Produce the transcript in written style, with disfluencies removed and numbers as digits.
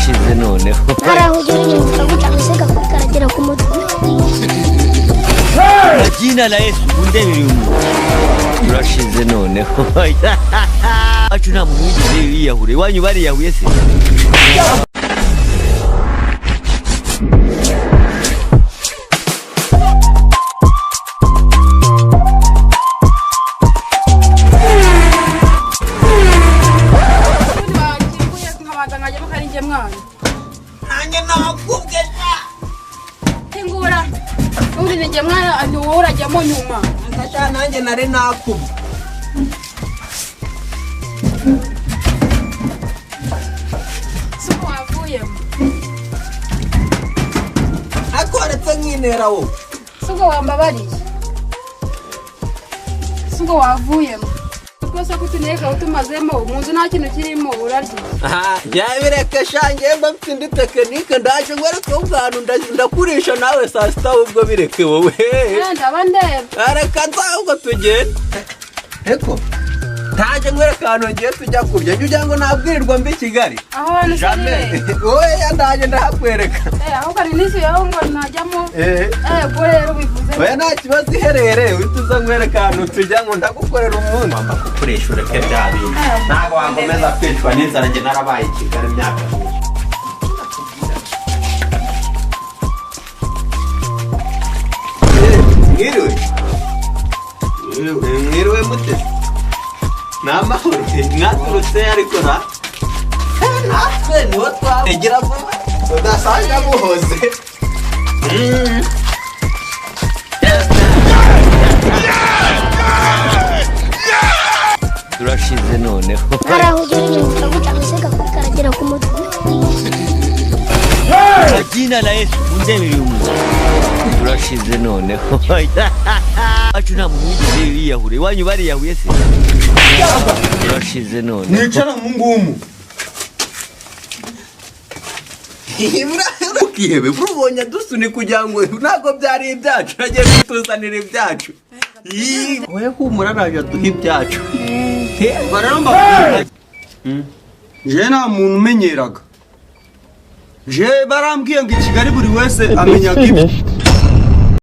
turashize noneho karahugera ibintu gutanguseka karagera ku mutwe jina la Yesu undebiri turashize noneho acu nta muntu wigeze yiyahure wanyu bari yahuye se nanjye nakubwira tingura uri nje mwana anyo urajyamo nyuma ngasha nanjye nare nakubwa suko wavuye akoretse nk'intera wo suko wambabariye suko wavuye rwose kutuneka utumazemo munzu nta kintu kirimo urarya yabireke shange mba mfite indi tekinike ndaje ngwereke ubwantu ndakurisha nawe saa sita ubwo bireke wowe ndaba ndeba reka nzahubwo tugende eko ntaje ngwereke ahantu ngiye tujya kurya jya ujya ngo nabwirirwa mbi Kigali aho hantu jamais oya ndaje ndahakwereka aho kari nisi yaho ngo najyamo ubwo rero bivuze oya nta kibazo iherere uhita uza ngwereka ahantu tujya ngo ndagukorera umuntu wamba kukuresha ureke bya bintu ntabwo wangomeza kwicwa n'inzara njye narabaye i Kigali imyaka myinshi mwiriwe mute ni amahoro mwaturutse ariko natwe niho twegera vuba udasanga muhoze turashize noneho karahugera ibintu gutanguseka karagera ku mutwe jina la Yesu undebiri turashize noneho acu nta muntu wigeze yiyahure wanyu bari yahuye se turashize noneho nicara mu ngumu ukihebe urubonye dusuni kugira ngo ntabwo byari ibyacu nagiye kutuzanira ibyacu wowe humura naje duha ibyacu je nta muntu umenyeraga je barambwiye ngo i Kigali buri wese amenyaga ibye